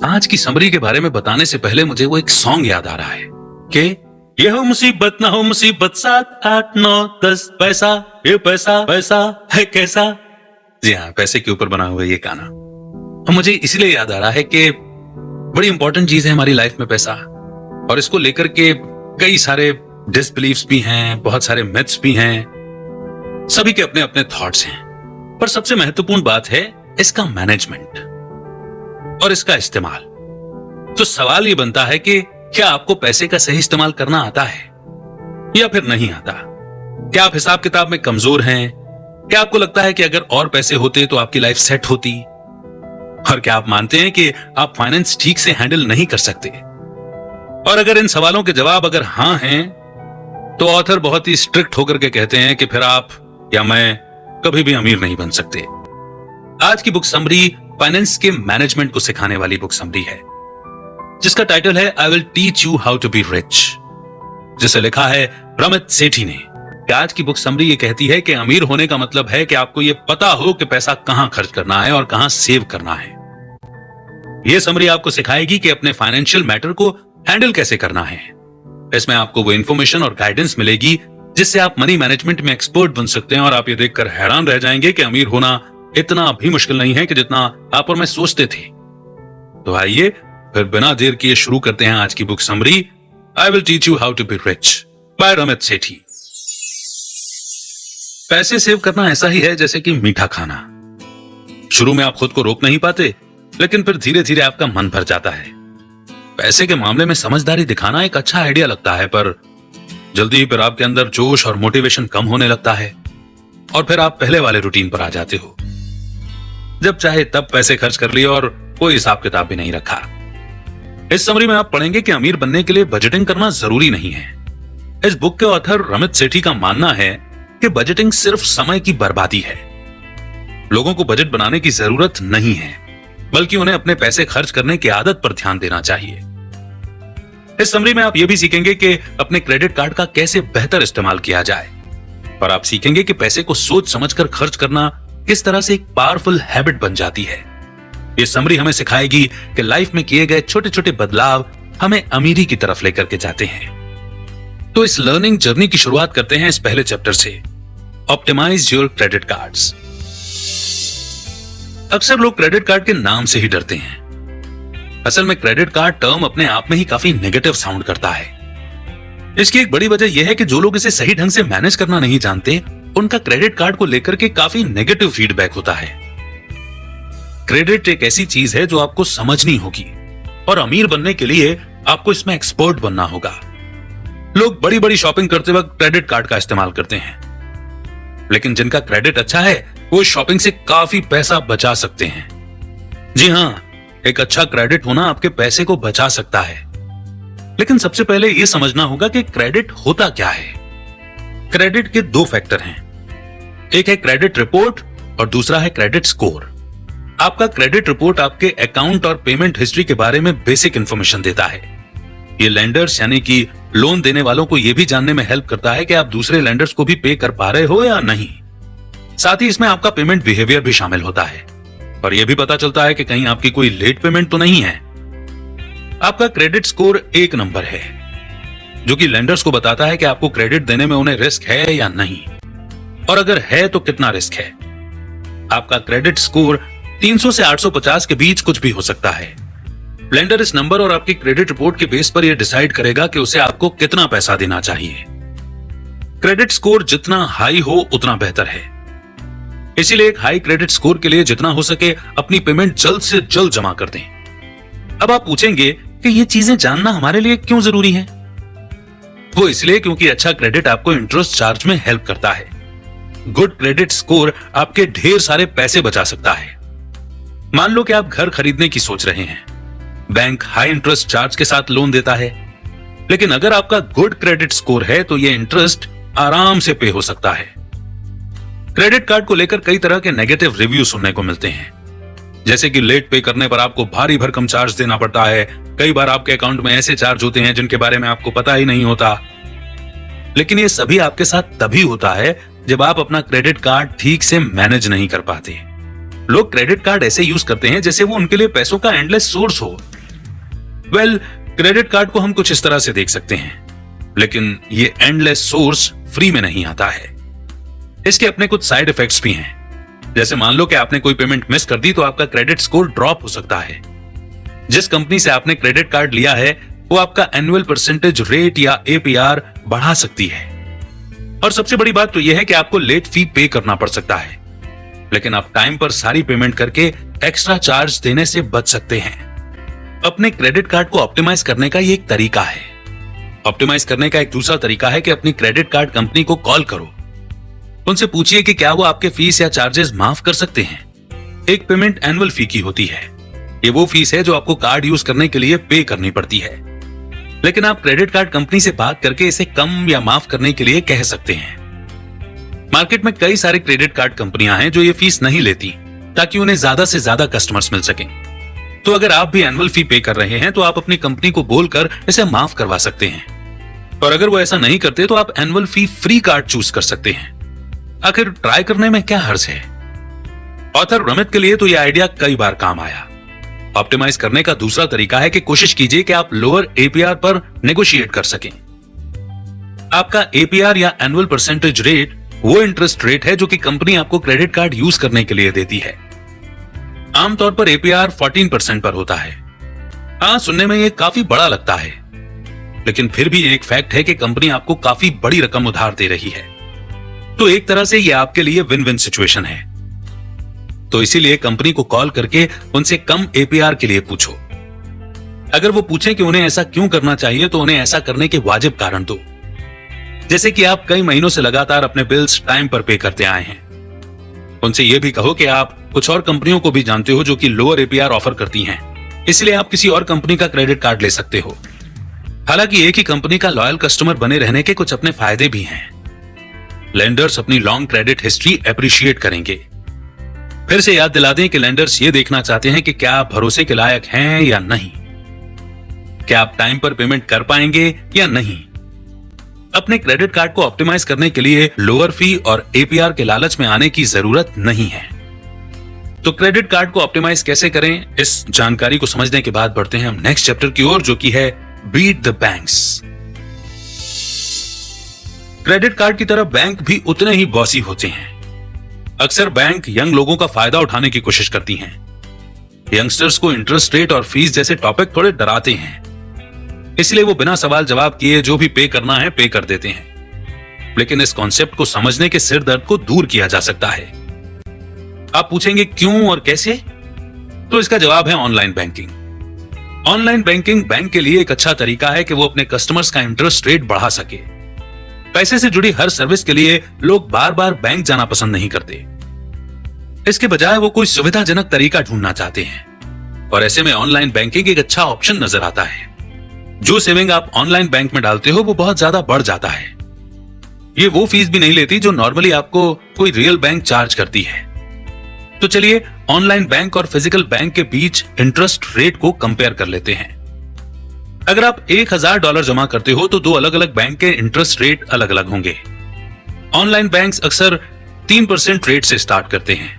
आज की समरी के बारे में बताने से पहले मुझे वो एक सॉन्ग याद आ रहा है कि ये हो मुसीबत ना हो मुसीबत 7 8 9 10 पैसा, ये पैसा पैसा है कैसा। जी हाँ, पैसे के ऊपर बना हुआ ये गाना। और मुझे इसलिए याद आ रहा है कि बड़ी इंपॉर्टेंट चीज है हमारी लाइफ में पैसा, और इसको लेकर के कई सारे डिसबिलीफ्स भी हैं, बहुत सारे मिथ्स भी हैं, सभी के अपने अपने थॉट्स हैं। पर सबसे महत्वपूर्ण बात है इसका मैनेजमेंट और इसका इस्तेमाल। तो सवाल ये बनता है कि क्या आपको पैसे का सही इस्तेमाल करना आता है या फिर नहीं आता? क्या आप हिसाब किताब में कमजोर हैं? क्या आपको लगता है कि अगर और पैसे होते तो आपकी लाइफ सेट होती? और क्या आप मानते हैं कि आप फाइनेंस ठीक से हैंडल नहीं कर सकते? और अगर इन सवालों के जवाब अगर हां हैं, तो ऑथर बहुत ही स्ट्रिक्ट होकर के कहते हैं कि फिर आप या मैं कभी भी अमीर नहीं बन सकते। आज की बुक समरी फाइनेंस के मैनेजमेंट को सिखाने वाली बुक समरी है, जिसका टाइटल है I will teach you how to be rich, जिसे लिखा है रमित सेठी ने। आज की बुक समरी ये कहती है कि अमीर होने का मतलब है कि आपको ये पता हो कि पैसा कहां खर्च करना है और कहां सेव करना है। यह समरी आपको सिखाएगी कि अपने फाइनेंशियल मैटर को हैंडल कैसे करना है। इसमें आपको वो इंफॉर्मेशन और गाइडेंस मिलेगी जिससे आप मनी मैनेजमेंट में एक्सपर्ट बन सकते हैं, और आप ये देखकर हैरान रह जाएंगे कि अमीर होना इतना भी मुश्किल नहीं है कि जितना आप और मैं सोचते थे। तो आइए फिर बिना देर किए शुरू करते हैं आज की book summary I will teach you how to be rich by Ramit Sethi. पैसे सेव करना ऐसा ही है जैसे कि मीठा खाना। शुरू में आप खुद को रोक नहीं पाते, लेकिन फिर धीरे धीरे आपका मन भर जाता है। पैसे के मामले में समझदारी दिखाना एक अच्छा आइडिया लगता है, पर जल्दी ही फिर आपके अंदर जोश और मोटिवेशन कम होने लगता है और फिर आप पहले वाले रूटीन पर आ जाते हो, जब चाहे तब पैसे खर्च कर लिए और कोई हिसाब किताब भी नहीं रखा। इस समरी में आप पढ़ेंगे कि अमीर बनने के लिए बजटिंग करना जरूरी नहीं है। इस बुक के ऑथर रमित सेठी का मानना है कि बजटिंग सिर्फ समय की बर्बादी है। लोगों को बजट बनाने की जरूरत नहीं है, बल्कि उन्हें अपने पैसे खर्च करने की आदत पर ध्यान देना चाहिए। इस समरी में आप यह भी सीखेंगे कि अपने क्रेडिट कार्ड का कैसे बेहतर इस्तेमाल किया जाए, और आप सीखेंगे कि पैसे को सोच समझकर खर्च करना किस तरह से एक पावरफुल हैबिट बन जाती है। यह समरी हमें सिखाएगी कि लाइफ में किए गए छोटे छोटे बदलाव हमें अमीरी की तरफ लेकर के जाते हैं। तो इस लर्निंग जर्नी की शुरुआत करते हैं इस पहले चैप्टर से, ऑप्टिमाइज योर क्रेडिट कार्ड्स। अक्सर लोग क्रेडिट कार्ड के नाम से ही डरते हैं। असल में क्रेडिट कार्ड टर्म अपने आप में ही काफी नेगेटिव साउंड करता है। इसकी एक बड़ी वजह यह है कि जो लोग इसे सही ढंग से मैनेज करना नहीं जानते, उनका क्रेडिट कार्ड को लेकर के काफी नेगेटिव फीडबैक होता है। क्रेडिट एक ऐसी चीज है जो आपको समझनी होगी, और अमीर बनने के लिए आपको इसमें एक्सपर्ट बनना होगा। लोग बड़ी बड़ी शॉपिंग करते वक्त क्रेडिट कार्ड का इस्तेमाल करते हैं, लेकिन जिनका क्रेडिट अच्छा है वो शॉपिंग से काफी पैसा बचा सकते हैं। जी हां, एक अच्छा क्रेडिट होना आपके पैसे को बचा सकता है, लेकिन सबसे पहले यह समझना होगा कि क्रेडिट होता क्या है। क्रेडिट के दो फैक्टर हैं, एक है क्रेडिट रिपोर्ट और दूसरा है क्रेडिट स्कोर। आपका क्रेडिट रिपोर्ट आपके अकाउंट और पेमेंट हिस्ट्री के बारे में बेसिक इंफॉर्मेशन देता है। ये लेंडर्स यानी कि लोन देने वालों को यह भी जानने में हेल्प करता है कि आप दूसरे लेंडर्स को भी पे कर पा रहे हो या नहीं। साथ ही इसमें आपका पेमेंट बिहेवियर भी शामिल होता है, और यह भी पता चलता है कि कहीं आपकी कोई लेट पेमेंट तो नहीं है। आपका क्रेडिट स्कोर 1 नंबर है, जो कि लेंडर्स को बताता है कि आपको क्रेडिट देने में उन्हें रिस्क है या नहीं, और अगर है तो कितना रिस्क है। आपका क्रेडिट स्कोर 300 से 850 के बीच कुछ भी हो सकता है। लेंडर इस नंबर और आपकी क्रेडिट रिपोर्ट के बेस पर यह डिसाइड करेगा कि उसे आपको कितना पैसा देना चाहिए। क्रेडिट स्कोर जितना हाई हो उतना बेहतर है, इसीलिए एक हाई क्रेडिट स्कोर के लिए जितना हो सके अपनी पेमेंट जल्द से जल्द जमा कर दें। अब आप पूछेंगे कि ये चीजें जानना हमारे लिए क्यों जरूरी है? वो इसलिए क्योंकि अच्छा क्रेडिट आपको इंटरेस्ट चार्ज में हेल्प करता है। गुड क्रेडिट स्कोर आपके ढेर सारे पैसे बचा सकता है। मान लो कि आप घर खरीदने की सोच रहे हैं, बैंक हाई इंटरेस्ट चार्ज के साथ लोन देता है, लेकिन अगर आपका गुड क्रेडिट स्कोर है तो यह इंटरेस्ट आराम से पे हो सकता है। क्रेडिट कार्ड को लेकर कई तरह के नेगेटिव रिव्यू सुनने को मिलते हैं, जैसे कि लेट पे करने पर आपको भारी भरकम चार्ज देना पड़ता है। कई बार आपके अकाउंट में ऐसे चार्ज होते हैं जिनके बारे में आपको पता ही नहीं होता। लेकिन ये सभी आपके साथ तभी होता है जब आप अपना क्रेडिट कार्ड ठीक से मैनेज नहीं कर पाते। लोग क्रेडिट कार्ड ऐसे यूज करते हैं जैसे वो उनके लिए पैसों का एंडलेस सोर्स हो। क्रेडिट कार्ड को हम कुछ इस तरह से देख सकते हैं, लेकिन ये एंडलेस सोर्स फ्री में नहीं आता है। इसके अपने कुछ साइड इफेक्ट्स भी हैं। जैसे मान लो कि आपने कोई पेमेंट मिस कर दी तो आपका क्रेडिट स्कोर ड्रॉप हो सकता है। जिस कंपनी से आपने क्रेडिट कार्ड लिया है वो आपका एनुअल परसेंटेज रेट या एपीआर बढ़ा सकती है। और सबसे बड़ी बात तो यह है कि आपको लेट फी पे करना पड़ सकता है, लेकिन आप टाइम पर सारी पेमेंट करके एक्स्ट्रा चार्ज देने से बच सकते हैं। अपने क्रेडिट कार्ड को ऑप्टिमाइज करने का ये एक तरीका है। ऑप्टिमाइज करने का एक दूसरा तरीका है कि अपनी क्रेडिट कार्ड कंपनी को कॉल करो, उनसे पूछिए कि क्या वो आपके फीस या चार्जेस माफ कर सकते हैं। एक पेमेंट एनुअल फी की होती है। ये वो फीस है जो आपको कार्ड यूज करने के लिए पे करनी पड़ती है, लेकिन आप क्रेडिट कार्ड कंपनी से बात करके इसे कम या माफ करने के लिए कह सकते हैं। मार्केट में कई सारे क्रेडिट कार्ड कंपनियां हैं जो ये फीस नहीं लेती ताकि उन्हें ज्यादा से ज्यादा कस्टमर्स मिल सकें। तो अगर आप भी एनुअल फी पे कर रहे हैं तो आप अपनी कंपनी को बोलकर इसे माफ करवा सकते हैं। और अगर वो ऐसा नहीं करते तो आप एनुअल फी फ्री कार्ड चूज कर सकते हैं। आखिर ट्राई करने में क्या हर्ज है। ऑथर रमित के लिए तो यह आइडिया कई बार काम आया। ऑप्टिमाइज करने का दूसरा तरीका है कि कोशिश कीजिए कि आप लोअर एपीआर पर नेगोशिएट कर सकें। आपका एपीआर या एनुअल परसेंटेज रेट वो इंटरेस्ट रेट है जो कि कंपनी आपको क्रेडिट कार्ड यूज करने के लिए देती है। आमतौर पर एपीआर 14% पर होता है। हाँ, सुनने में ये काफी बड़ा लगता है, लेकिन फिर भी एक फैक्ट है कि कंपनी आपको काफी बड़ी रकम उधार दे रही है। तो एक तरह से ये आपके लिए विन विन सिचुएशन है। तो इसीलिए कंपनी को कॉल करके उनसे कम एपीआर के लिए पूछो। अगर वो पूछें कि उन्हें ऐसा क्यों करना चाहिए तो उन्हें ऐसा करने के वाजिब कारण दो। जैसे कि आप कई महीनों से लगातार अपने बिल्स टाइम पर पे करते आए हैं। उनसे यह भी कहो कि आप कुछ और कंपनियों को भी जानते हो जो कि लोअर एपीआर ऑफर करती हैं, इसलिए आप किसी और कंपनी का क्रेडिट कार्ड ले सकते हो। हालांकि एक ही कंपनी का लॉयल कस्टमर बने रहने के कुछ अपने फायदे भी हैं। लेंडर्स अपनी लॉन्ग क्रेडिट हिस्ट्री एप्रिशिएट करेंगे। फिर से याद दिला दें कि लेंडर्स ये देखना चाहते हैं कि क्या आप भरोसे के लायक हैं या नहीं, क्या आप टाइम पर पेमेंट कर पाएंगे या नहीं। अपने क्रेडिट कार्ड को ऑप्टिमाइज करने के लिए लोअर फी और एपीआर के लालच में आने की जरूरत नहीं है। तो क्रेडिट कार्ड को ऑप्टिमाइज कैसे करें, इस जानकारी को समझने के बाद बढ़ते हैं हम नेक्स्ट चैप्टर की ओर, जो कि है beat the banks. Credit card की तरह बैंक भी उतने ही बॉसी होते हैं। अक्सर बैंक यंग लोगों का फायदा उठाने की कोशिश करती हैं। यंगस्टर्स को इंटरेस्ट रेट और फीस जैसे टॉपिक थोड़े डराते हैं, इसलिए वो बिना सवाल जवाब किए जो भी पे करना है पे कर देते हैं। लेकिन इस कॉन्सेप्ट को समझने के सिर दर्द को दूर किया जा सकता है। आप पूछेंगे क्यों और कैसे, तो इसका जवाब है online banking. Online banking bank के लिए एक अच्छा तरीका है कि वो अपने कस्टमर्स का इंटरेस्ट रेट बढ़ा सके। पैसे से जुड़ी हर सर्विस के लिए लोग बार बार बैंक जाना पसंद नहीं करते। इसके बजाय वो कोई सुविधाजनक तरीका ढूंढना चाहते हैं, और ऐसे में ऑनलाइन बैंकिंग एक अच्छा ऑप्शन नजर आता है। जो सेविंग आप ऑनलाइन बैंक में डालते हो वो बहुत ज्यादा बढ़ जाता है। ये वो फीस भी नहीं लेती जो नॉर्मली आपको कोई रियल बैंक चार्ज करती है। तो चलिए ऑनलाइन बैंक और फिजिकल बैंक के बीच इंटरेस्ट रेट को कंपेयर कर लेते हैं। अगर आप $1000 जमा करते हो तो दो अलग अलग बैंक के इंटरेस्ट रेट अलग अलग होंगे। ऑनलाइन बैंक्स अक्सर 3% रेट से स्टार्ट करते हैं।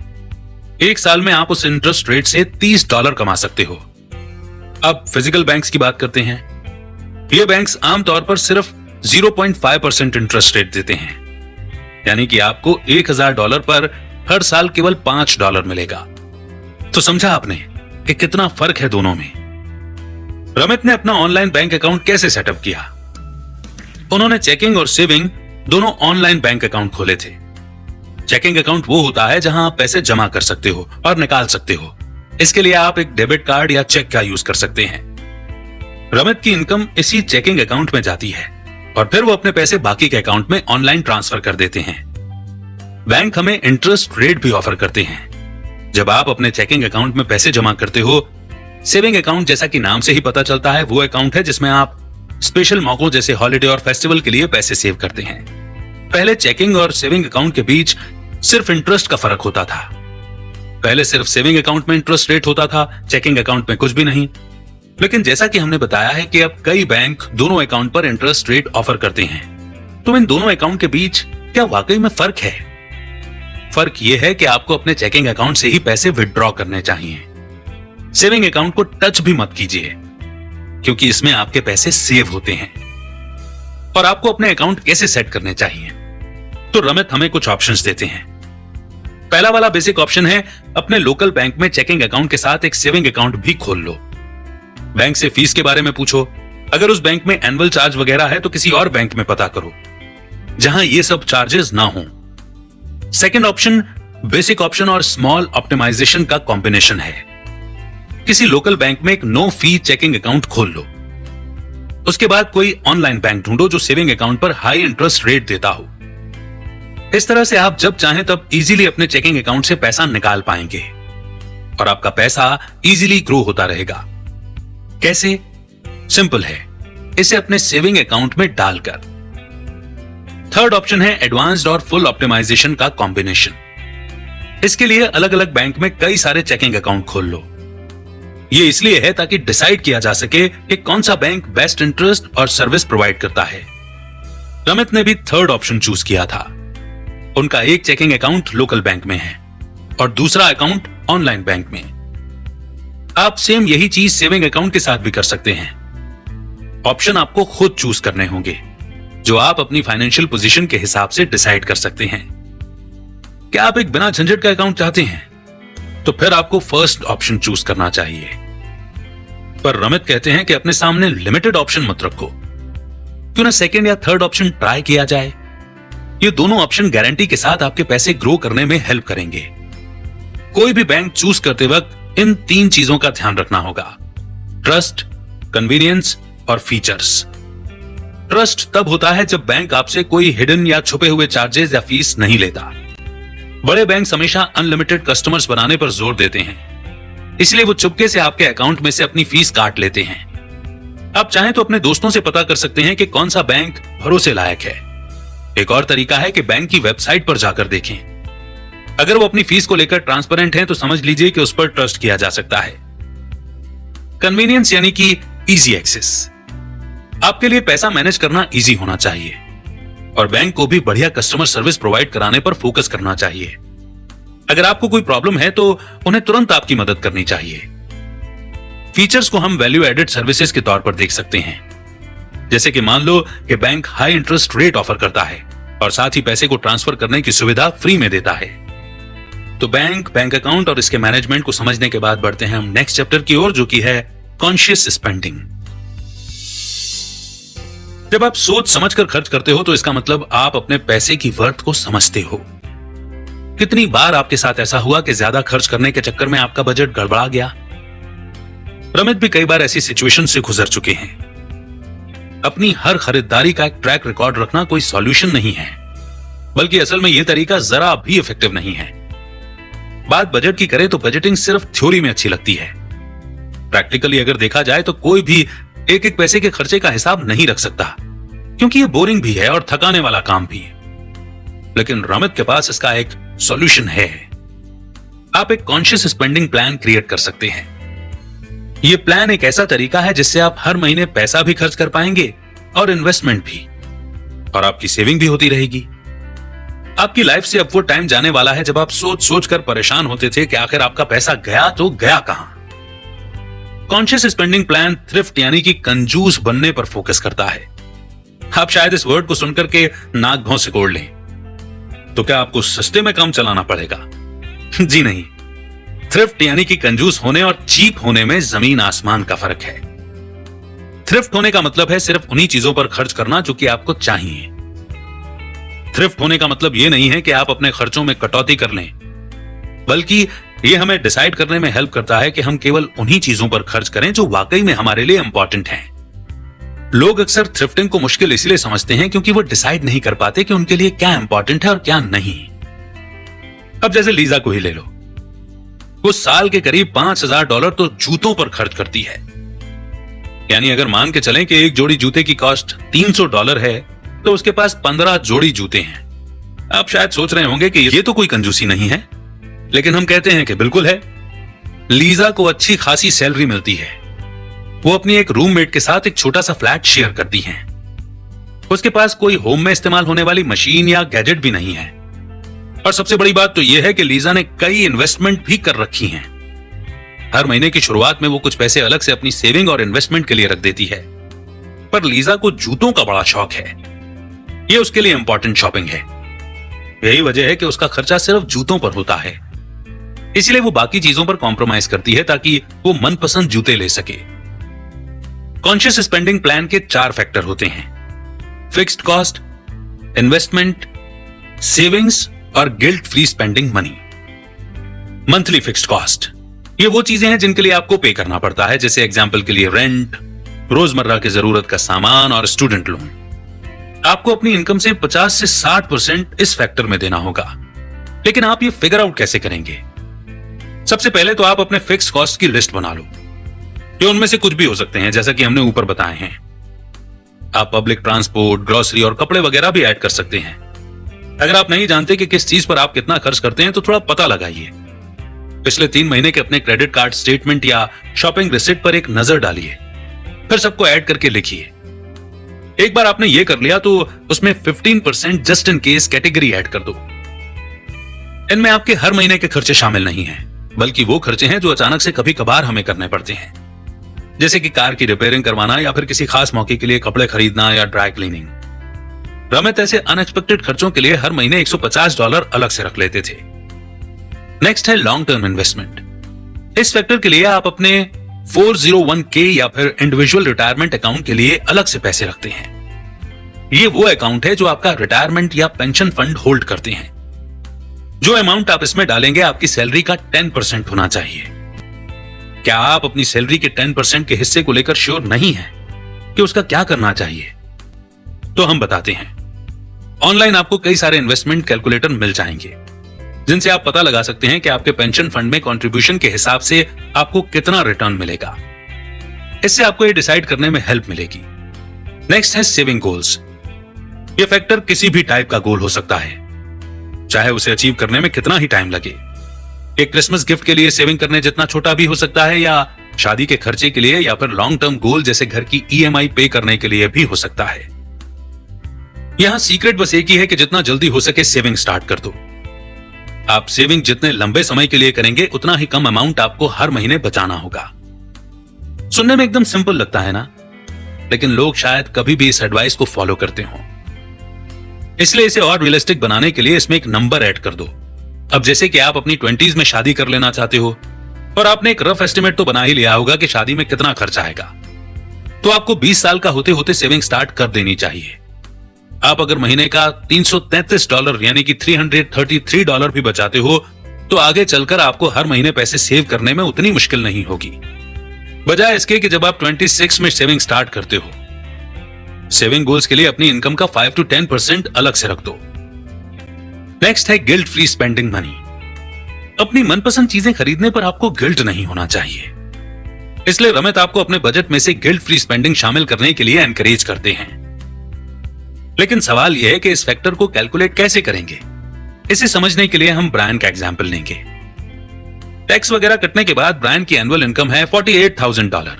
एक साल में आप उस इंटरेस्ट रेट से $30 कमा सकते हो। अब फिजिकल बैंक्स की बात करते हैं। ये बैंक्स आमतौर पर सिर्फ 0.5% इंटरेस्ट रेट देते हैं, यानी कि आपको $1000 पर हर साल केवल $5 मिलेगा। तो समझा आपने कि कितना फर्क है दोनों में। रमित ने अपना ऑनलाइन बैंक अकाउंट कैसे सेटअप किया? उन्होंने चेकिंग और सेविंग दोनों ऑनलाइन बैंक अकाउंट खोले थे। चेकिंग अकाउंट वो होता है जहां आप पैसे जमा कर सकते हो और निकाल सकते हो। इसके लिए आप एक डेबिट कार्ड या चेक का यूज कर सकते हैं। रमित की इनकम इसी चेकिंग अकाउंट में जाती है और फिर वो अपने पैसे बाकी के अकाउंट में ऑनलाइन ट्रांसफर कर देते हैं। बैंक हमें इंटरेस्ट रेट भी ऑफर करते हैं। जब आप अपने चेकिंग अकाउंट में पैसे जमा करते हो, सेविंग अकाउंट जैसा कि नाम से ही पता चलता है वो अकाउंट है जिसमें आप स्पेशल मौकों जैसे हॉलिडे और फेस्टिवल के लिए पैसे सेव करते हैं। पहले चेकिंग और सेविंग अकाउंट के बीच सिर्फ इंटरेस्ट का फर्क होता था। पहले सिर्फ सेविंग अकाउंट में इंटरेस्ट रेट होता था, चेकिंग अकाउंट में कुछ भी नहीं। लेकिन जैसा कि हमने बताया है कि अब कई बैंक दोनों अकाउंट पर इंटरेस्ट रेट ऑफर करते हैं, तो इन दोनों अकाउंट के बीच क्या वाकई में फर्क है? फर्क यह है कि आपको अपने चेकिंग अकाउंट से ही पैसे विथड्रॉ करने चाहिए। सेविंग अकाउंट को टच भी मत कीजिए, क्योंकि इसमें आपके पैसे सेव होते हैं। और आपको अपने अकाउंट कैसे सेट करने चाहिए, तो रमित हमें कुछ ऑप्शंस देते हैं। पहला वाला बेसिक ऑप्शन है, अपने लोकल बैंक में चेकिंग अकाउंट के साथ एक सेविंग अकाउंट भी खोल लो। बैंक से फीस के बारे में पूछो। अगर उस बैंक में एनुअल चार्ज वगैरह है तो किसी और बैंक में पता करो जहां ये सब चार्जेस ना हो। सेकंड ऑप्शन बेसिक ऑप्शन और स्मॉल ऑप्टिमाइजेशन का कॉम्बिनेशन है। किसी लोकल बैंक में एक नो फी चेकिंग अकाउंट खोल लो। उसके बाद कोई ऑनलाइन बैंक ढूंढो जो सेविंग अकाउंट पर हाई इंटरेस्ट रेट देता हो। इस तरह से आप जब चाहें तब इजीली अपने चेकिंग अकाउंट से पैसा निकाल पाएंगे और आपका पैसा इजीली ग्रो होता रहेगा। कैसे? सिंपल है, इसे अपने सेविंग अकाउंट में डालकर। थर्ड ऑप्शन है एडवांस्ड और फुल ऑप्टिमाइजेशन का कॉम्बिनेशन। इसके लिए अलग अलग बैंक में कई सारे चेकिंग अकाउंट खोल लो। यह इसलिए है ताकि डिसाइड किया जा सके कि कौन सा बैंक बेस्ट इंटरेस्ट और सर्विस प्रोवाइड करता है। रमित ने भी थर्ड ऑप्शन चूज किया था। उनका एक चेकिंग अकाउंट लोकल बैंक में है और दूसरा अकाउंट ऑनलाइन बैंक में। आप सेम यही चीज सेविंग अकाउंट के साथ भी कर सकते हैं। ऑप्शन आपको खुद चूज करने होंगे, जो आप अपनी फाइनेंशियल पोजीशन के हिसाब से डिसाइड कर सकते हैं। क्या आप एक बिना झंझट का अकाउंट चाहते हैं? तो फिर आपको फर्स्ट ऑप्शन चूज करना चाहिए। पर रमित कहते हैं कि अपने सामने लिमिटेड ऑप्शन मत रखो। क्यों ना सेकंड या थर्ड ऑप्शन ट्राई किया जाए। ये दोनों ऑप्शन गारंटी के साथ आपके पैसे ग्रो करने में हेल्प करेंगे। कोई भी बैंक चूज करते वक्त इन तीन चीजों का ध्यान रखना होगा: ट्रस्ट, कन्वीनियंस और फीचर्स। ट्रस्ट तब होता है जब बैंक आपसे कोई हिडन या छुपे हुए चार्जेस या फीस नहीं लेता। बड़े बैंक हमेशा अनलिमिटेड कस्टमर्स बनाने पर जोर देते हैं, इसलिए वो चुपके से आपके अकाउंट में से अपनी फीस काट लेते हैं। आप चाहें तो अपने दोस्तों से पता कर सकते हैं कि कौन सा बैंक भरोसे लायक है। एक और तरीका है कि बैंक की वेबसाइट पर जाकर देखें। अगर वो अपनी फीस को लेकर ट्रांसपेरेंट है तो समझ लीजिए कि उस पर ट्रस्ट किया जा सकता है। कन्वीनियंस यानी कि इजी एक्सेस। आपके लिए पैसा मैनेज करना इजी होना चाहिए और बैंक को भी बढ़िया कस्टमर सर्विस प्रोवाइड कराने पर फोकस करना चाहिए। अगर आपको कोई प्रॉब्लम है तो उन्हें तुरंत आपकी मदद करनी चाहिए। फीचर्स को हम वैल्यू एडेड सर्विसेज के तौर पर देख सकते हैं, जैसे कि मान लो कि bank high interest rate offer करता है और साथ ही पैसे को ट्रांसफर करने की सुविधा फ्री में देता है। तो बैंक अकाउंट और इसके मैनेजमेंट को समझने के बाद बढ़ते हैं हम नेक्स्ट चैप्टर की ओर, जो कि है कॉन्शियस स्पेंडिंग। जब आप सोच समझकर खर्च करते हो तो इसका मतलब आप अपने पैसे की वर्थ को समझते हो। कितनी बार आपके साथ ऐसा हुआ कि ज्यादा खर्च करने के चक्कर में आपका बजट गड़बड़ा गया? रमित भी कई बार ऐसी सिचुएशन से गुजर चुके हैं। अपनी हर खरीदारी का एक ट्रैक रिकॉर्ड रखना कोई सॉल्यूशन नहीं है, बल्कि असल में यह तरीका जरा भी इफेक्टिव नहीं है। बात बजट की करें तो बजटिंग सिर्फ थ्योरी में अच्छी लगती है। प्रैक्टिकली अगर देखा जाए तो कोई भी एक एक पैसे के खर्चे का हिसाब नहीं रख सकता, क्योंकि ये बोरिंग भी है और थकाने वाला काम भी है। लेकिन रमित के पास इसका एक सॉल्यूशन है। आप एक कॉन्शियस स्पेंडिंग प्लान क्रिएट कर सकते हैं। यह प्लान एक ऐसा तरीका है जिससे आप हर महीने पैसा भी खर्च कर पाएंगे और इन्वेस्टमेंट भी, और आपकी सेविंग भी होती रहेगी। आपकी लाइफ से अब वो टाइम जाने वाला है जब आप सोच सोच कर परेशान होते थे कि आखिर आपका पैसा गया तो गया कहां। कॉन्शियस स्पेंडिंग प्लान थ्रिफ्ट यानी कि कंजूस बनने पर फोकस करता है। आप शायद इस वर्ड को सुनकर के नाक भौं सिकोड़ लें। तो क्या आपको सस्ते में काम चलाना पड़ेगा? जी नहीं। थ्रिफ्ट यानी कि कंजूस होने और चीप होने में जमीन आसमान का फर्क है। थ्रिफ्ट होने का मतलब है सिर्फ उन्हीं चीजों पर खर्च करना जो कि आपको चाहिए। थ्रिफ्ट होने का मतलब यह नहीं है कि आप अपने खर्चों में कटौती कर लें, बल्कि यह हमें डिसाइड करने में हेल्प करता है कि हम केवल उन्हीं चीजों पर खर्च करें जो वाकई में हमारे लिए इंपॉर्टेंट हैं। लोग अक्सर थ्रिफ्टिंग को मुश्किल इसलिए समझते हैं क्योंकि वो डिसाइड नहीं कर पाते कि उनके लिए क्या इंपॉर्टेंट है और क्या नहीं। अब जैसे लीजा को ही ले लो। वो साल के करीब $5000 तो जूतों पर खर्च करती है। यानी अगर मान के चलें कि एक जोड़ी जूते की कॉस्ट $300 है तो उसके पास 15 जोड़ी जूते हैं। आप शायद सोच रहे होंगे कि ये तो कोई कंजूसी नहीं है, लेकिन हम कहते हैं कि बिल्कुल है। लीजा को अच्छी खासी सैलरी मिलती है। वो अपनी एक रूममेट के साथ एक छोटा सा फ्लैट शेयर करती हैं। उसके पास कोई होम में इस्तेमाल होने वाली मशीन या गैजेट भी नहीं है। और सबसे बड़ी बात तो यह है कि लीजा ने कई इन्वेस्टमेंट भी कर रखी हैं। हर महीने की शुरुआत में वो कुछ पैसे अलग से अपनी सेविंग और इन्वेस्टमेंट के लिए रख देती है। पर लीजा को जूतों का बड़ा शौक है। ये उसके लिए इंपॉर्टेंट शॉपिंग है। यही वजह है कि उसका खर्चा सिर्फ जूतों पर होता है। इसलिए वो बाकी चीजों पर कॉम्प्रोमाइज करती है ताकि वो मनपसंद जूते ले सके। कॉन्शियस स्पेंडिंग प्लान के 4 फैक्टर होते हैं: फिक्स्ड कॉस्ट, इन्वेस्टमेंट, सेविंग्स और guilt free spending money. Monthly fixed cost, ये वो चीजें हैं जिनके लिए आपको पे करना पड़ता है, जैसे एग्जाम्पल के लिए रेंट, रोजमर्रा की जरूरत का सामान और स्टूडेंट लोन। आपको अपनी इनकम से 50 से 60% इस फैक्टर में देना होगा। लेकिन आप ये फिगर आउट कैसे करेंगे? सबसे पहले तो आप अपने फिक्स कॉस्ट की लिस्ट बना लो। ये उनमें से कुछ भी हो सकते हैं, जैसा कि हमने ऊपर बताए हैं। आप पब्लिक ट्रांसपोर्ट, ग्रोसरी और कपड़े वगैरह भी ऐड कर सकते हैं। अगर आप नहीं जानते कि किस चीज पर आप कितना खर्च करते हैं तो थोड़ा पता लगाइए। पिछले 3 महीने के अपने क्रेडिट कार्ड स्टेटमेंट या शॉपिंग रिसिप्ट पर एक नजर डालिए, फिर सबको ऐड करके लिखिए। एक बार आपने ये कर लिया तो उसमें 15% just in case category add कर दो। इनमें आपके हर महीने के खर्चे शामिल नहीं हैं, बल्कि वो खर्चे हैं जो अचानक से कभी कभार हमें करने पड़ते हैं, जैसे कि कार की रिपेयरिंग करवाना या फिर किसी खास मौके के लिए कपड़े खरीदना या ड्राई क्लीनिंग। रमित ऐसे अनएक्सपेक्टेड खर्चों के लिए हर महीने $150 अलग से रख लेते थे। नेक्स्ट है लॉन्ग टर्म इन्वेस्टमेंट। इस फैक्टर के लिए आप अपने 401k या फिर इंडिविजुअल रिटायरमेंट अकाउंट के लिए अलग से पैसे रखते हैं। ये वो अकाउंट है जो आपका रिटायरमेंट या पेंशन फंड होल्ड करते हैं। जो अमाउंट आप इसमें डालेंगे आपकी सैलरी का 10% होना चाहिए। क्या आप अपनी सैलरी के 10% के हिस्से को लेकर श्योर नहीं हैं कि उसका क्या करना चाहिए? तो हम बताते हैं। ऑनलाइन आपको कई सारे इन्वेस्टमेंट कैलकुलेटर मिल जाएंगे, जिनसे आप पता लगा सकते हैं कि आपके पेंशन फंड में कंट्रीब्यूशन के हिसाब से आपको कितना रिटर्न मिलेगा। इससे आपको ये डिसाइड करने में हेल्प मिलेगी। नेक्स्ट है सेविंग गोल्स। ये फैक्टर किसी भी टाइप का गोल हो सकता है, चाहे उसे अचीव करने में कितना ही टाइम लगे। एक क्रिसमस गिफ्ट के लिए सेविंग करने जितना छोटा भी हो सकता है, या शादी के खर्चे के लिए, या फिर लॉन्ग टर्म गोल जैसे घर की EMI पे करने के लिए भी हो सकता है। यहां सीक्रेट बस एक ही है कि जितना जल्दी हो सके सेविंग स्टार्ट कर दो। आप सेविंग जितने लंबे समय के लिए करेंगे उतना ही कम अमाउंट आपको हर महीने बचाना होगा। सुनने में एकदम सिंपल लगता है ना, लेकिन लोग शायद कभी भी इस एडवाइस को फॉलो करते हो। इसलिए इसे और रियलिस्टिक बनाने के लिए इसमें एक नंबर ऐड कर दो। अब जैसे कि आप अपनी 20s में शादी कर लेना चाहते हो और आपने एक रफ एस्टिमेट तो बना ही लिया होगा कि शादी में कितना खर्च आएगा, तो आपको 20 साल का होते होते सेविंग स्टार्ट कर देनी चाहिए। आप अगर महीने का $333 यानी कि $333 भी बचाते हो तो आगे चलकर आपको हर महीने पैसे सेव करने में उतनी मुश्किल नहीं होगी, बजाय इसके कि जब आप 26 में सेविंग स्टार्ट करते हो। सेविंग गोल्स के लिए अपनी इनकम का 5 to 10% अलग से रख दो। नेक्स्ट है गिल्ट फ्री स्पेंडिंग मनी। अपनी मनपसंद चीजें खरीदने पर आपको गिल्ट नहीं होना चाहिए, इसलिए रमित आपको अपने बजट में से गिल्ट फ्री स्पेंडिंग शामिल करने के लिए एनकरेज करते हैं। लेकिन सवाल यह है कि इस फैक्टर को कैलकुलेट कैसे करेंगे। इसे समझने के लिए हम ब्रायन का एग्जाम्पल लेंगे। टैक्स वगैरह कटने के बाद ब्रायन की एनुअल इनकम है $48,000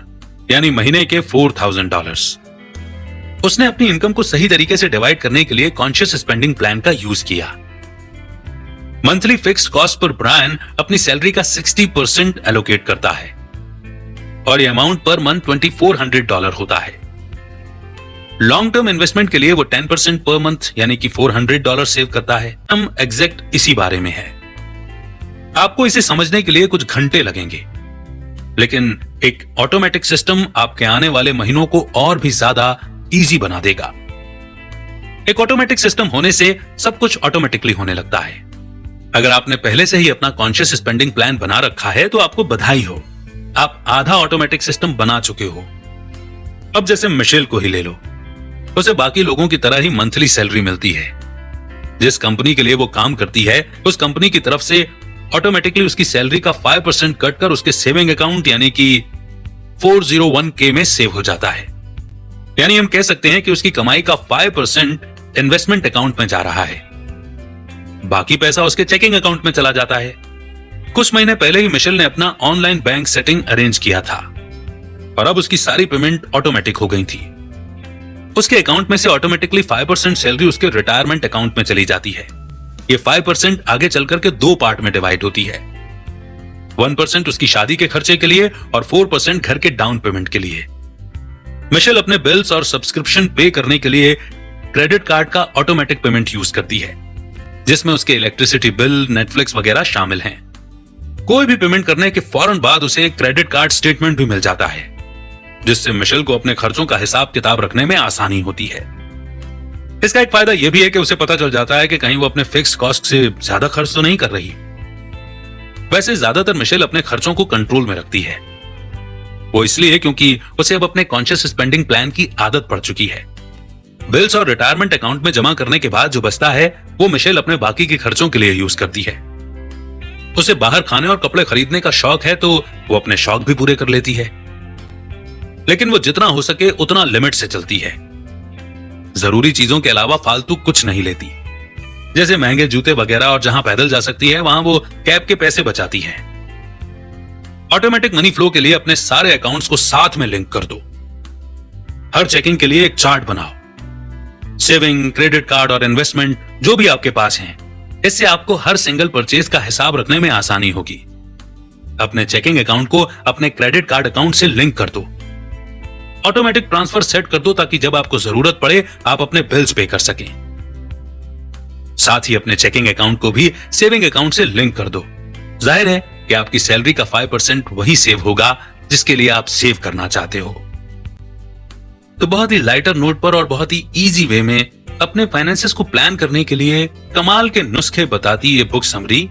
यानी महीने के $4,000। उसने अपनी इनकम को सही तरीके से डिवाइड करने के लिए कॉन्शियस स्पेंडिंग प्लान का यूज किया। मंथली फिक्स्ड कॉस्ट पर ब्रायन अपनी सैलरी का 60% एलोकेट करता है और यह अमाउंट पर मंथ $2,400 होता है। लॉन्ग टर्म इन्वेस्टमेंट के लिए वो 10% पर मंथ यानी कि $400 सेव करता है। हम एग्जैक्ट इसी बारे में है। आपको इसे समझने के लिए कुछ घंटे लगेंगे, लेकिन एक ऑटोमेटिक सिस्टम आपके आने वाले महीनों को और भी ज्यादा इजी बना देगा। एक ऑटोमेटिक सिस्टम होने से सब कुछ ऑटोमेटिकली होने लगता है। अगर आपने पहले से ही अपना कॉन्शियस स्पेंडिंग प्लान बना रखा है तो आपको बधाई हो, आप आधा ऑटोमेटिक सिस्टम बना चुके हो। अब जैसे मिशेल को ही ले लो, उसे बाकी लोगों की तरह ही मंथली सैलरी मिलती है। जिस कंपनी के लिए वो काम करती है उस कंपनी की तरफ से ऑटोमेटिकली उसकी सैलरी का 5% कट कर उसके सेविंग अकाउंट यानी कि 401k में सेव हो जाता है। यानी हम कह सकते हैं कि उसकी कमाई का 5% इन्वेस्टमेंट अकाउंट में जा रहा है, बाकी पैसा उसके चेकिंग अकाउंट में चला जाता है। कुछ महीने पहले ही मिशेल ने अपना ऑनलाइन बैंक सेटिंग अरेंज किया था और अब उसकी सारी पेमेंट ऑटोमेटिक हो गई थी। उसके अकाउंट में से ऑटोमेटिकली 5% सैलरी उसके रिटायरमेंट अकाउंट में चली जाती है। ये 5% आगे चल करके 2 पार्ट में डिवाइड होती है। 1% उसकी शादी के खर्चे के लिए और 4% घर के डाउन पेमेंट के लिए। मिशेल अपने बिल्स और सब्सक्रिप्शन पे करने के लिए क्रेडिट कार्ड का ऑटोमेटिक पेमेंट यूज करती है, जिसमें उसके इलेक्ट्रिसिटी बिल, नेटफ्लिक्स वगैरह शामिल हैं। कोई भी पेमेंट करने के फौरन बाद उसे एक क्रेडिट कार्ड स्टेटमेंट भी मिल जाता है, जिससे मिशेल को अपने खर्चों का हिसाब किताब रखने में आसानी होती है। इसका एक फायदा यह भी है कि उसे पता चल जाता है कि कहीं वो अपने फिक्स कॉस्ट से ज्यादा खर्च तो नहीं कर रही। वैसे ज्यादातर मिशेल अपने खर्चों को कंट्रोल में रखती है। वो इसलिए क्योंकि उसे अब अपने कॉन्शियस स्पेंडिंग प्लान की आदत पड़ चुकी है। बिल्स और रिटायरमेंट अकाउंट में जमा करने के बाद जो बचता है वो मिशेल अपने बाकी के खर्चों के लिए यूज करती है। उसे बाहर खाने और कपड़े खरीदने का शौक है तो वो अपने शौक भी पूरे कर लेती है, लेकिन वो जितना हो सके उतना लिमिट से चलती है। जरूरी चीजों के अलावा फालतू कुछ नहीं लेती, जैसे महंगे जूते वगैरह, और जहां पैदल जा सकती है वहां वो कैब के पैसे बचाती है। ऑटोमेटिक मनी फ्लो के लिए अपने सारे अकाउंट्स को साथ में लिंक कर दो। हर चेकिंग के लिए एक चार्ट बनाओ। सेविंग, क्रेडिट कार्ड और इन्वेस्टमेंट जो भी आपके पास हैं, इससे आपको हर सिंगल परचेज का हिसाब रखने में आसानी होगी। अपने चेकिंग अकाउंट को अपने क्रेडिट कार्ड अकाउंट से लिंक कर दो। ऑटोमेटिक ट्रांसफर सेट कर दो ताकि जब आपको जरूरत पड़े आप अपने बिल्स पे कर सकें। साथ ही अपने चेकिंग अकाउंट को भी सेविंग अकाउंट से लिंक कर दो। जाहिर है कि आपकी सैलरी का 5% वही सेव होगा जिसके लिए आप सेव करना चाहते हो। तो बहुत ही लाइटर नोट पर और बहुत ही इजी वे में अपने फाइनेंसेस को प्लान करने के लिए कमाल के नुस्खे बताती ये बुक समरी